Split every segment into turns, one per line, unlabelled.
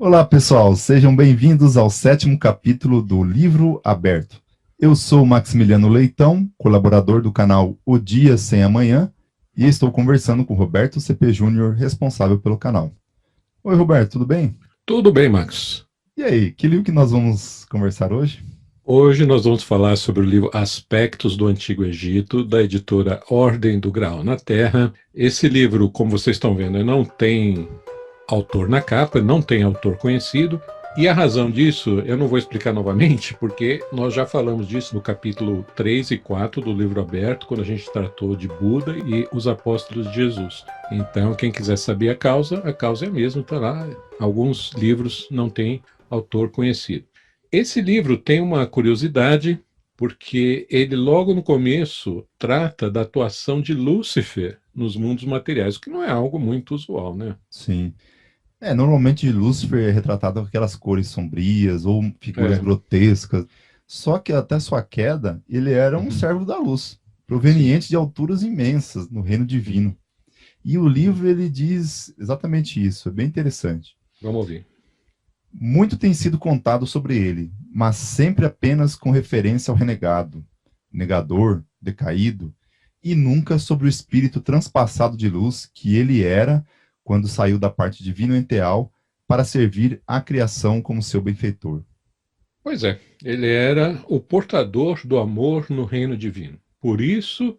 Olá, pessoal, sejam bem-vindos ao 7º capítulo do Livro Aberto. Eu sou Maximiliano Leitão, colaborador do canal O Dia Sem Amanhã, e estou conversando com Roberto CP Júnior, responsável pelo canal. Oi, Roberto, tudo bem?
Tudo bem, Max.
E aí, que livro que nós vamos conversar hoje?
Hoje nós vamos falar sobre o livro Aspectos do Antigo Egito, da editora Ordem do Graal na Terra. Esse livro, como vocês estão vendo, não tem autor na capa, não tem autor conhecido. E a razão disso eu não vou explicar novamente, porque nós já falamos disso no capítulo 3 e 4 do livro aberto, quando a gente tratou de Buda e os apóstolos de Jesus. Então, quem quiser saber a causa é a mesma, está lá. Alguns livros não têm autor conhecido. Esse livro tem uma curiosidade, porque ele logo no começo trata da atuação de Lúcifer nos mundos materiais, o que não é algo muito usual, né?
Sim. Normalmente Lúcifer é retratado com aquelas cores sombrias ou figuras
É,
grotescas, só que até sua queda, ele era um
uhum,
servo da luz,
sim,
proveniente de alturas imensas no reino divino. E o livro ele diz exatamente isso, é bem interessante.
vamos ouvir.
Muito tem sido contado sobre ele, mas sempre apenas com referência ao renegado, negador, decaído, e nunca sobre o espírito transpassado de luz que ele era quando saiu da parte divina enteal para servir à criação como seu benfeitor.
Pois é, ele era o portador do amor no reino divino. Por isso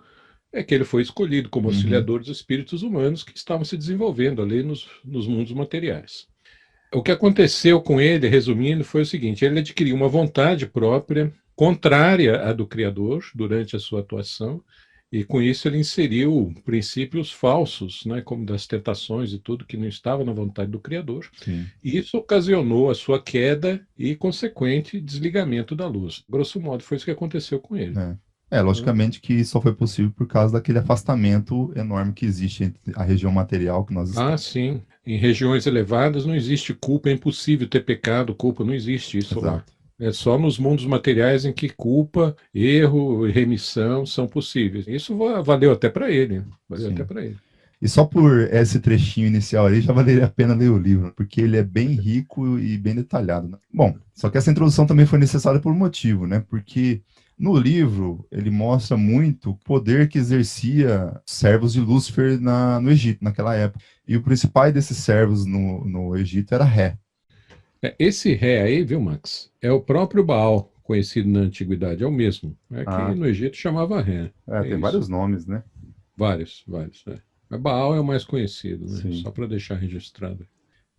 é que ele foi escolhido como
Uhum,
auxiliador dos espíritos humanos que estavam se desenvolvendo ali nos mundos materiais. O que aconteceu com ele, resumindo, foi o seguinte: ele adquiriu uma vontade própria, contrária à do Criador, durante a sua atuação, e com isso ele inseriu princípios falsos, né, como das tentações e tudo, que não estava na vontade do Criador,
sim.
e isso ocasionou a sua queda e consequente desligamento da luz. Grosso modo, foi isso que aconteceu com ele. Né?
Logicamente que só foi possível por causa daquele afastamento enorme que existe entre a região material que nós
Ah,
estamos.
sim. Em regiões elevadas não existe culpa, é impossível ter pecado, culpa, não existe isso lá.
Exato.
É só nos mundos materiais em que culpa, erro e remissão são possíveis. Isso valeu até para ele. Valeu até
Sim.
para ele.
E só por esse trechinho inicial aí já valeria a pena ler o livro, porque ele é bem rico e bem detalhado, né? Bom, só que essa introdução também foi necessária por um motivo, né? Porque no livro ele mostra muito o poder que exercia os servos de Lúcifer no Egito, naquela época. E o principal desses servos no Egito era Ré.
Esse ré aí, viu, Max? É o próprio Baal, conhecido na antiguidade, é o mesmo. É que
Ah,
no Egito chamava ré. É
tem
isso.
vários nomes, né?
Vários, vários. É. Mas Baal é o mais conhecido, né?
Sim.
Só para deixar registrado.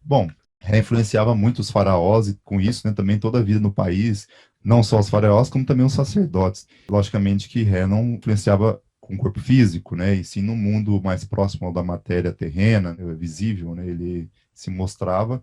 Bom, Ré influenciava muito os faraós e com isso, né, também toda a vida no país, não só os faraós, como também os sacerdotes. Logicamente que Ré não influenciava com o corpo físico, né, e sim no mundo mais próximo da matéria terrena, né, visível, né, ele se mostrava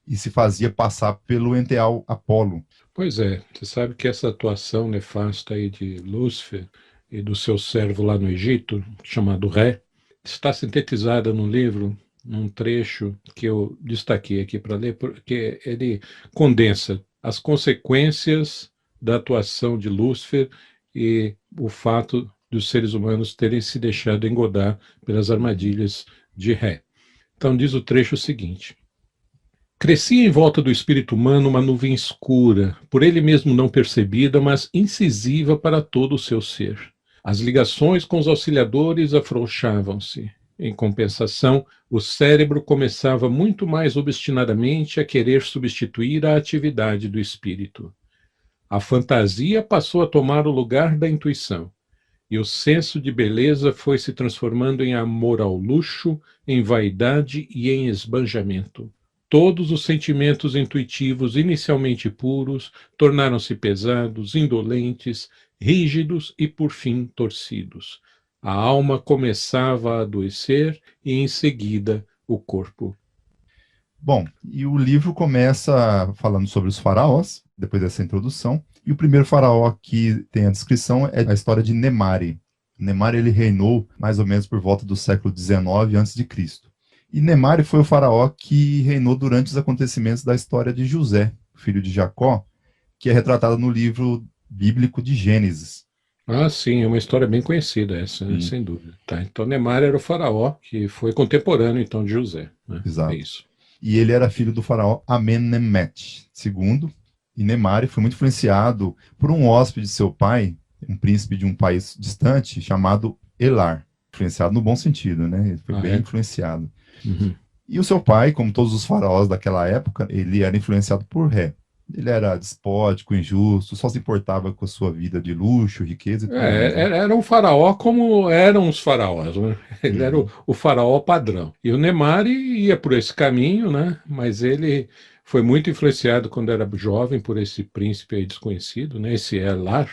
e se fazia passar pelo enteal Apolo.
Pois é, você sabe que essa atuação nefasta aí de Lúcifer e do seu servo lá no Egito, chamado Ré, está sintetizada no livro, num trecho que eu destaquei aqui para ler, porque ele condensa as consequências da atuação de Lúcifer e o fato dos seres humanos terem se deixado engodar pelas
Uhum.
armadilhas de Ré. Então diz o trecho seguinte: crescia em volta do espírito humano uma nuvem escura, por ele mesmo não percebida, mas incisiva para todo o seu ser. As ligações com os auxiliadores afrouxavam-se. Em compensação, o cérebro começava muito mais obstinadamente a querer substituir a atividade do espírito. A fantasia passou a tomar o lugar da intuição, e o senso de beleza foi se transformando em amor ao luxo, em vaidade e em esbanjamento. Todos os sentimentos intuitivos inicialmente puros tornaram-se pesados, indolentes, rígidos e, por fim, torcidos. A alma começava a adoecer e, em seguida, o corpo.
Bom, e o livro começa falando sobre os faraós, depois dessa introdução, e o primeiro faraó que tem a descrição é a história de Nemari. Nemari ele reinou mais ou menos por volta do século XIX a.C. E Nemari foi o faraó que reinou durante os acontecimentos da história de José, filho de Jacó, que é retratada no livro bíblico de Gênesis.
Ah, sim, é uma história bem conhecida essa, né?
Sim,
Sem dúvida. Tá, então Nemar era o faraó que foi contemporâneo então de José, né? É
exato.
isso.
E ele era filho do faraó Amenemhet II. E Nemari foi muito influenciado por um hóspede de seu pai, um príncipe de um país distante, chamado Elar. Influenciado no bom sentido, né? Ele foi bem influenciado.
Uhum.
E o seu pai, como todos os faraós daquela época, ele era influenciado por Ré. Ele era despótico, injusto, só se importava com a sua vida de luxo, riqueza e tudo mais, né?
Era um faraó como eram os faraós, né? Ele era o faraó padrão. E o Nemari ia por esse caminho, né? Mas ele foi muito influenciado quando era jovem por esse príncipe aí desconhecido, né? Esse Elar.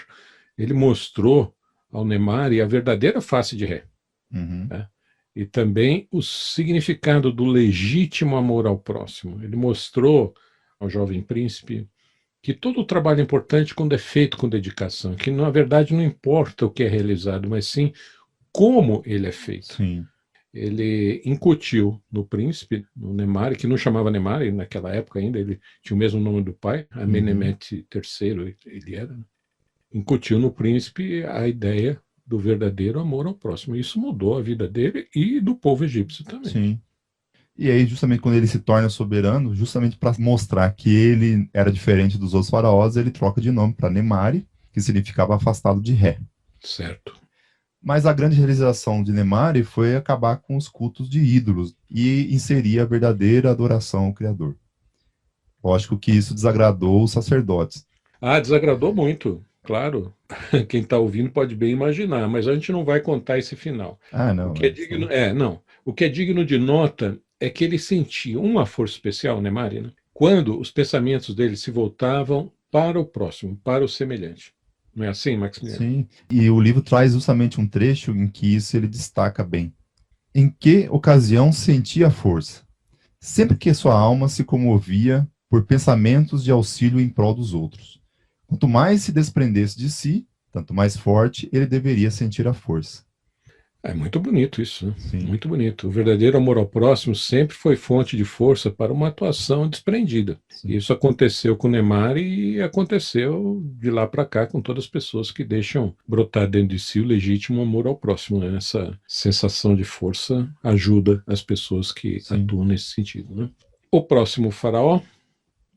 Ele mostrou ao Nemari a verdadeira face de Ré.
Uhum.
Né? E também o significado do legítimo amor ao próximo. Ele mostrou ao jovem príncipe que todo o trabalho é importante quando é feito com dedicação, que na verdade não importa o que é realizado, mas sim como ele é feito.
Sim.
Ele incutiu no príncipe, no Nemari, que não chamava Nemari naquela época ainda, ele tinha o mesmo nome do pai, Amenemhet III, ele era, né? Incutiu no príncipe a ideia do verdadeiro amor ao próximo. Isso mudou a vida dele e do povo egípcio também.
Sim. E aí, justamente quando ele se torna soberano, justamente para mostrar que ele era diferente dos outros faraós, ele troca de nome para Nemari, que significava afastado de Ré.
Certo.
Mas a grande realização de Nemari foi acabar com os cultos de ídolos e inserir a verdadeira adoração ao Criador. Lógico que isso desagradou os sacerdotes.
Ah, desagradou muito, claro. Quem está ouvindo pode bem imaginar, mas a gente não vai contar esse final.
Ah, não.
O que é digno, não. O que é digno de nota é que ele sentia uma força especial, né, Mari? Né? Quando os pensamentos dele se voltavam para o próximo, para o semelhante. Não é assim, Maximiliano?
Sim, e o livro traz justamente um trecho em que isso ele destaca bem. Em que ocasião sentia força? Sempre que sua alma se comovia por pensamentos de auxílio em prol dos outros. Quanto mais se desprendesse de si, tanto mais forte ele deveria sentir a força.
É muito bonito isso, né?
Sim.
Muito bonito. O verdadeiro amor ao próximo sempre foi fonte de força para uma atuação desprendida.
Sim.
Isso aconteceu com o Neymar e aconteceu de lá para cá com todas as pessoas que deixam brotar dentro de si o legítimo amor ao próximo. Né? Essa sensação de força ajuda as pessoas que atuam nesse sentido. Né? O próximo faraó.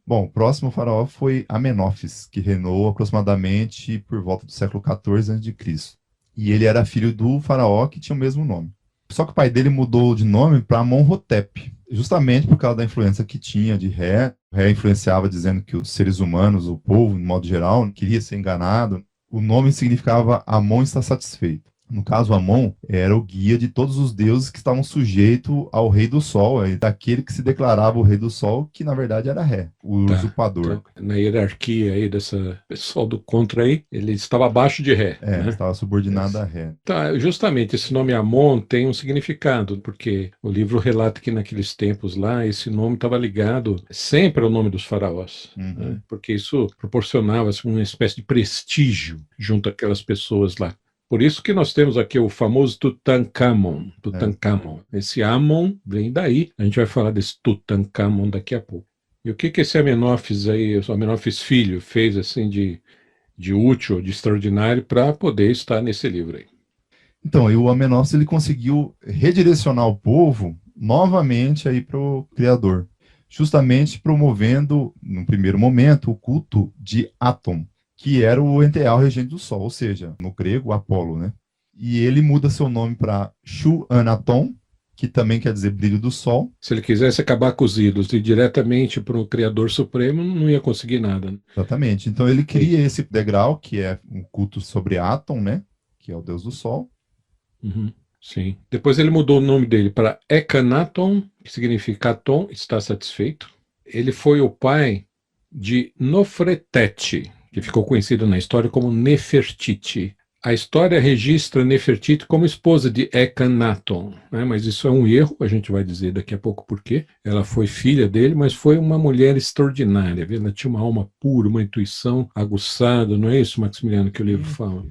Bom, o próximo faraó foi Amenófis, que reinou aproximadamente por volta do século XIV a.C. E ele era filho do faraó que tinha o mesmo nome. Só que o pai dele mudou de nome para Amenhotep, justamente por causa da influência que tinha de Ré. Ré influenciava dizendo que os seres humanos, o povo, de modo geral, queria ser enganado. O nome significava Amon está satisfeito. No caso, Amon era o guia de todos os deuses que estavam sujeitos ao rei do sol, daquele que se declarava o rei do sol, que na verdade era Ré, o usurpador.
Então, na hierarquia aí dessa pessoal do contra aí, ele estava abaixo de Ré. Né?
Estava subordinado a Ré.
Tá, justamente esse nome Amon tem um significado, porque o livro relata que naqueles tempos lá, esse nome estava ligado sempre ao nome dos faraós, né? Porque isso proporcionava assim, uma espécie de prestígio junto àquelas pessoas lá. Por isso que nós temos aqui o famoso Tutankhamon. Tutankhamon. Esse Amon vem daí. A gente vai falar desse Tutankhamon daqui a pouco. E o que esse Amenófis aí, o Amenófis filho, fez assim de útil, de extraordinário para poder estar nesse livro aí?
Então, e o Amenófis ele conseguiu redirecionar o povo novamente aí para o Criador, justamente promovendo, no primeiro momento, o culto de Atom, que era o enteal regente do Sol, ou seja, no grego, Apolo, né? E ele muda seu nome para Shu-Anatom, que também quer dizer brilho do Sol.
Se ele quisesse acabar com os ídolos e ir diretamente para o Criador Supremo, não ia conseguir nada. Né?
Exatamente. Então ele cria esse degrau, que é um culto sobre Atom, né? Que é o deus do Sol.
Sim. Depois ele mudou o nome dele para Ekanaton, que significa Atom está satisfeito. Ele foi o pai de Nofretete, que ficou conhecido na história como Nefertiti. A história registra Nefertiti como esposa de Ekanaton, né? Mas isso é um erro, a gente vai dizer daqui a pouco por quê. Ela foi filha dele, mas foi uma mulher extraordinária. Viu? Ela tinha uma alma pura, uma intuição aguçada, não é isso, Maximiliano, que o livro fala?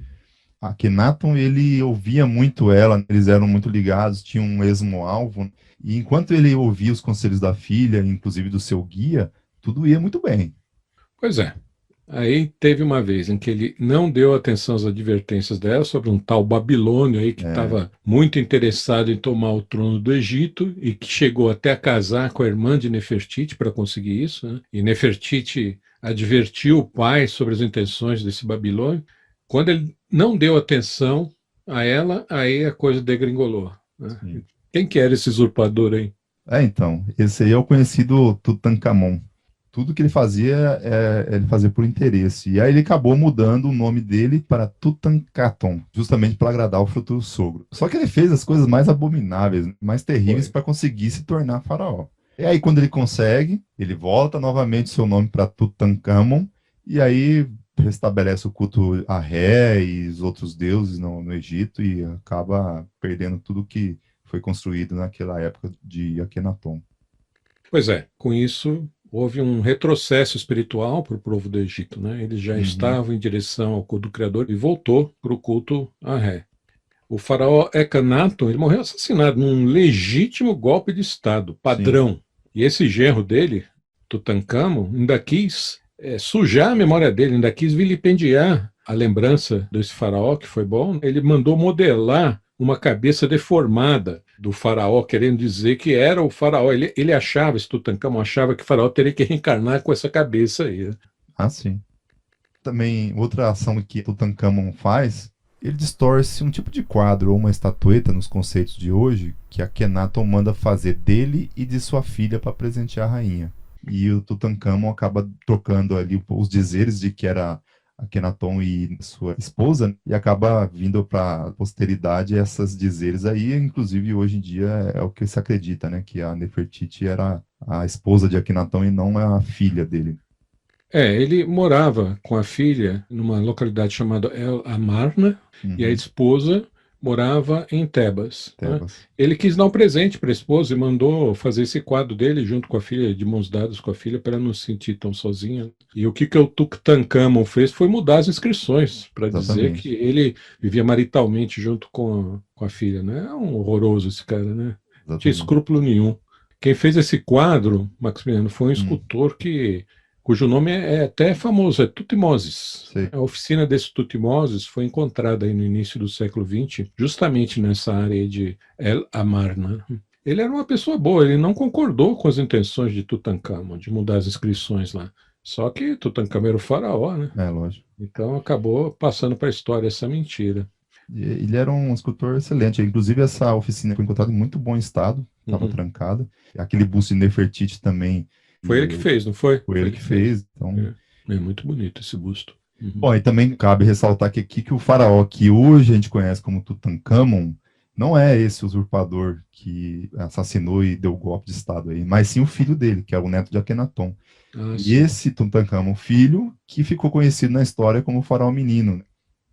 Akhenaton, ele ouvia muito ela, eles eram muito ligados, tinham um mesmo alvo, e enquanto ele ouvia os conselhos da filha, inclusive do seu guia, tudo ia muito bem.
Pois é. Aí teve uma vez em que ele não deu atenção às advertências dela sobre um tal Babilônio aí que
É,
estava muito interessado em tomar o trono do Egito e que chegou até a casar com a irmã de Nefertiti para conseguir isso, né? E Nefertiti advertiu o pai sobre as intenções desse Babilônio. Quando ele não deu atenção a ela, aí a coisa degringolou, né?
sim.
Quem que era esse usurpador aí?
Então, esse aí é o conhecido Tutankhamon. Tudo que ele fazia, ele fazia por interesse. E aí ele acabou mudando o nome dele para Tutankhaton, justamente para agradar o futuro sogro. Só que ele fez as coisas mais abomináveis, mais terríveis
Foi.
para conseguir se tornar faraó. E aí, quando ele consegue, ele volta novamente seu nome para Tutankhamon, e aí restabelece o culto a Ré e os outros deuses no Egito e acaba perdendo tudo que foi construído naquela época de Akhenaton.
Pois é, com isso houve um retrocesso espiritual para o povo do Egito, né? Eles já
Uhum,
estavam em direção ao culto do Criador e voltou para o culto a Ré. O faraó Ekanaton, ele morreu assassinado num legítimo golpe de Estado,
sim.
padrão. E esse genro dele, Tutankhamon, ainda quis sujar a memória dele, ainda quis vilipendiar a lembrança desse faraó, que foi bom. Ele mandou modelar uma cabeça deformada do faraó, querendo dizer que era o faraó. Ele achava, esse Tutankhamon achava que o faraó teria que reencarnar com essa cabeça aí, né?
Ah, sim. Também, outra ação que Tutankhamon faz, ele distorce um tipo de quadro ou uma estatueta nos conceitos de hoje que Akhenaton manda fazer dele e de sua filha para presentear a rainha. E o Tutankhamon acaba trocando ali os dizeres de que era Akhenaton e sua esposa e acaba vindo para a posteridade essas dizeres aí, inclusive hoje em dia é o que se acredita, né, que a Nefertiti era a esposa de Akhenaton e não a filha dele.
Ele morava com a filha numa localidade chamada El Amarna e a
Uhum,
esposa morava em Tebas, né?
Tebas.
Ele quis dar um presente para a esposa e mandou fazer esse quadro dele junto com a filha, de mãos dadas com a filha, para ela não se sentir tão sozinha. E o que o Tutankhamon fez foi mudar as inscrições para dizer que
Exatamente.
ele vivia maritalmente junto com a filha, né? É um horroroso esse cara, né? Não tinha
Exatamente.
escrúpulo nenhum. Quem fez esse quadro, Maximiliano, foi um
Hum,
escultor cujo nome é até famoso, é Tutmoses.
sei.
A oficina desse Tutmoses foi encontrada aí no início do século XX, justamente nessa área de El Amarna. Ele era uma pessoa boa, ele não concordou com as intenções de Tutankhamon, de mudar as inscrições lá. Só que Tutankhamon era o faraó, né?
É, lógico.
Então acabou passando para a história essa mentira.
Ele era um escultor excelente. Inclusive, essa oficina foi encontrada em muito bom estado, estava
Uhum.
trancada. Aquele busto de Nefertiti também,
Foi ele que fez, não foi?
foi
Foi
ele
ele
que
que fez.
fez. Então,
É muito bonito esse busto. Uhum.
bom, e também cabe ressaltar que aqui que o faraó que hoje a gente conhece como Tutankhamon não é esse usurpador que assassinou e deu o golpe de estado aí, mas sim o filho dele, que é o neto de Akhenaton.
Ah,
E
sim.
esse Tutankhamon filho que ficou conhecido na história como o faraó menino, né?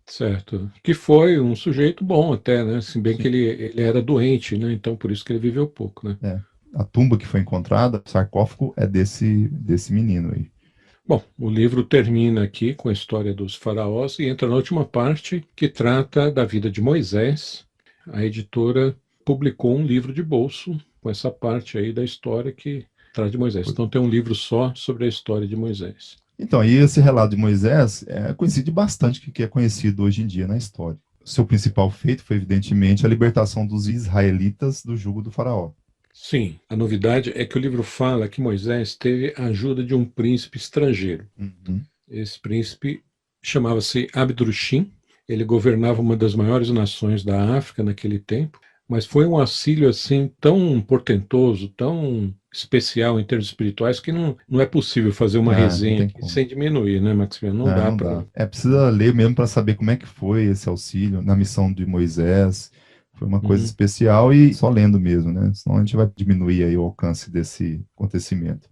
Certo. Que foi um sujeito bom até, né? Se bem que
Sim.
ele era doente, né? Então por isso que ele viveu pouco, né?
É. A tumba que foi encontrada, o sarcófago, é desse menino aí.
Bom, o livro termina aqui com a história dos faraós e entra na última parte que trata da vida de Moisés. A editora publicou um livro de bolso com essa parte aí da história que trata de Moisés. Então tem um livro só sobre a história de Moisés.
Então, e esse relato de Moisés coincide bastante com o que é conhecido hoje em dia na história. Seu principal feito foi, evidentemente, a libertação dos israelitas do jugo do faraó.
Sim, a novidade é que o livro fala que Moisés teve a ajuda de um príncipe estrangeiro.
Uhum.
Esse príncipe chamava-se Abdrushim, ele governava uma das maiores nações da África naquele tempo, mas foi um auxílio assim tão portentoso, tão especial em termos espirituais, que não é possível fazer uma
Não
resenha
tem
aqui
como.
sem diminuir, né, Maximiliano? Não dá
Não
para.
dá. Precisa ler mesmo para saber como é que foi esse auxílio na missão de Moisés. Foi uma coisa
Uhum.
especial e só lendo mesmo, né? Senão a gente vai diminuir aí o alcance desse acontecimento.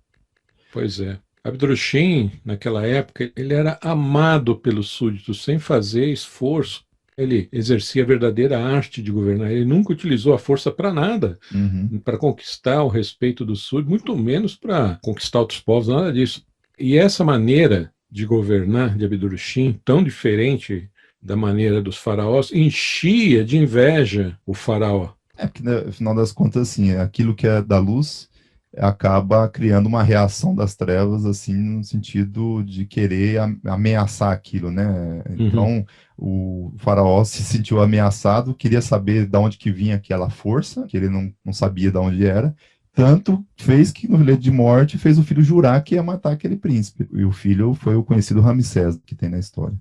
Pois é. Abdrushim, naquela época, ele era amado pelos súditos sem fazer esforço. Ele exercia a verdadeira arte de governar. Ele nunca utilizou a força para nada,
Uhum.
para conquistar o respeito dos súditos, muito menos para conquistar outros povos, nada disso. E essa maneira de governar de Abdrushim, tão diferente da maneira dos faraós, enchia de inveja o faraó.
Porque, no final das contas, assim, aquilo que é da luz acaba criando uma reação das trevas, assim, no sentido de querer ameaçar aquilo, né?
Uhum.
Então, o faraó se sentiu ameaçado, queria saber de onde que vinha aquela força, que ele não sabia de onde era, tanto fez que no leito de morte fez o filho jurar que ia matar aquele príncipe. E o filho foi o conhecido Ramsés, que tem na história.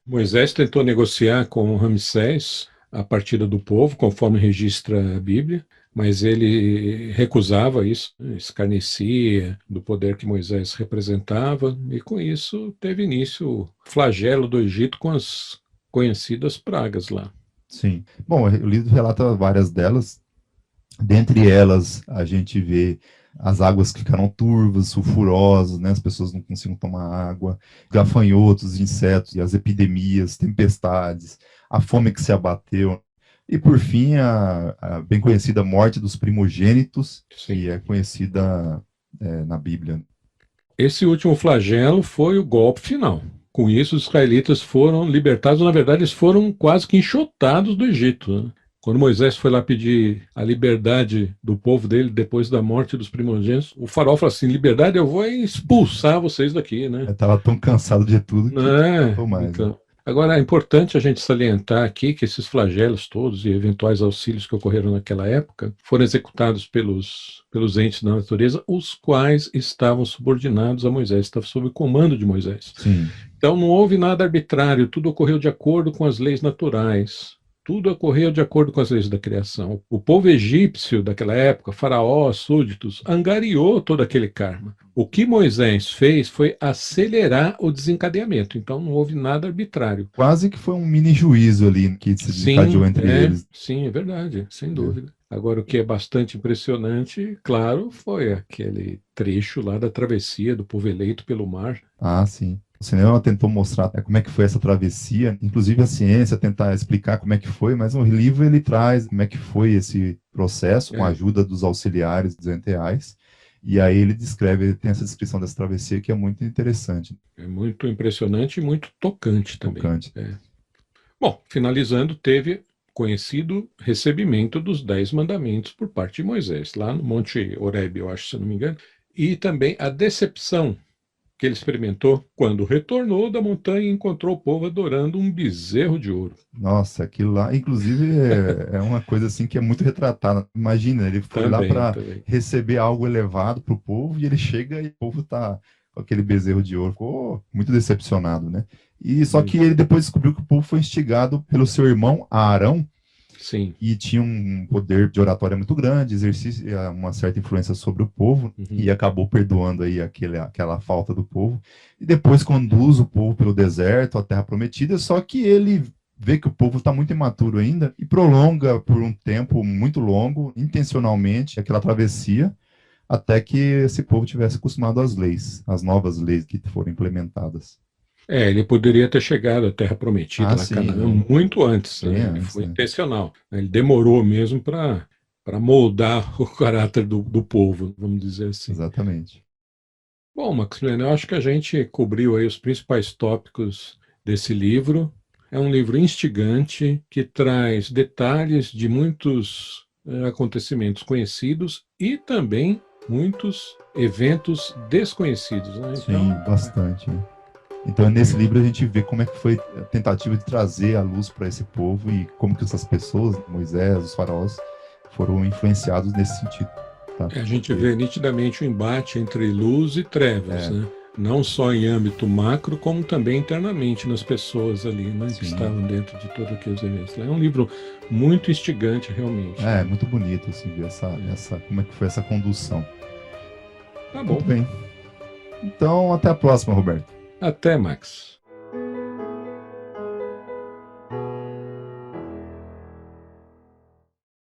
Moisés tentou negociar com Ramsés a partida do povo, conforme registra a Bíblia, mas ele recusava isso, escarnecia do poder que Moisés representava, e com isso teve início o flagelo do Egito com as conhecidas pragas lá.
Sim. Bom, o livro relata várias delas. Dentre elas, a gente vê as águas que ficaram turvas, sulfurosas, né? As pessoas não conseguiam tomar água, gafanhotos, insetos, e as epidemias, tempestades, a fome que se abateu. E, por fim, a bem conhecida morte dos primogênitos,
Sim.
que é conhecida na Bíblia.
Esse último flagelo foi o golpe final. Com isso, os israelitas foram libertados, na verdade, eles foram quase que enxotados do Egito, né? Quando Moisés foi lá pedir a liberdade do povo dele depois da morte dos primogênitos, o faraó falou assim: liberdade, eu vou expulsar vocês daqui, né?
Eu estava tão cansado de tudo que não aguentou mais.
Então.
Né?
Agora, é importante a gente salientar aqui que esses flagelos todos e eventuais auxílios que ocorreram naquela época foram executados pelos entes da natureza, os quais estavam subordinados a Moisés, estavam sob o comando de Moisés.
Sim.
Então não houve nada arbitrário, tudo ocorreu de acordo com as leis naturais. Tudo ocorreu de acordo com as leis da criação. O povo egípcio daquela época, faraó, súditos, angariou todo aquele karma. O que Moisés fez foi acelerar o desencadeamento, então não houve nada arbitrário.
Quase que foi um mini juízo ali que se desencadeou entre eles.
Sim, é verdade, sem dúvida. Agora, o que é bastante impressionante, claro, foi aquele trecho lá da travessia do povo eleito pelo mar.
Ah, sim. O cinema tentou mostrar como é que foi essa travessia, inclusive a ciência tentar explicar como é que foi, mas o livro ele traz como é que foi esse processo, com a ajuda dos auxiliares dos ente-reais, e aí ele descreve, ele tem essa descrição dessa travessia que é muito interessante.
É muito impressionante e muito tocante também.
Tocante.
Bom, finalizando, teve conhecido recebimento dos 10 mandamentos por parte de Moisés, lá no Monte Horebe, eu acho, se não me engano, e também a decepção que ele experimentou quando retornou da montanha e encontrou o povo adorando um bezerro de ouro.
Nossa, aquilo lá, inclusive, é uma coisa assim que é muito retratada. Imagina, ele foi lá para receber algo elevado para o povo e ele chega e o povo está com aquele bezerro de ouro. Ficou muito decepcionado, né? E só que ele depois descobriu que o povo foi instigado pelo seu irmão Arão.
Sim.
E tinha um poder de oratória muito grande, exercia uma certa influência sobre o povo, e acabou perdoando aí aquela falta do povo. E depois conduz o povo pelo deserto, à Terra Prometida, só que ele vê que o povo está muito imaturo ainda e prolonga por um tempo muito longo, intencionalmente, aquela travessia, até que esse povo tivesse acostumado às leis, às novas leis que foram implementadas.
Ele poderia ter chegado à Terra Prometida, lá Canaã, muito antes. Ele foi intencional. Ele demorou mesmo para moldar o caráter do povo, vamos dizer assim.
Exatamente.
Bom, Maximiliano, eu acho que a gente cobriu aí os principais tópicos desse livro. É um livro instigante que traz detalhes de muitos acontecimentos conhecidos e também muitos eventos desconhecidos. Né?
Sim, bastante. Então, nesse livro a gente vê como é que foi a tentativa de trazer a luz para esse povo e como que essas pessoas, Moisés, os faraós, foram influenciados nesse sentido. Tá?
A gente vê nitidamente o embate entre luz e trevas, né? Não só em âmbito macro, como também internamente nas pessoas ali, né, que estavam dentro de todos aqueles eventos. É um livro muito instigante, realmente.
É muito bonito assim, ver como é que foi essa condução.
Tá bom.
Muito bem. Então, até a próxima, Roberto.
Até, Max.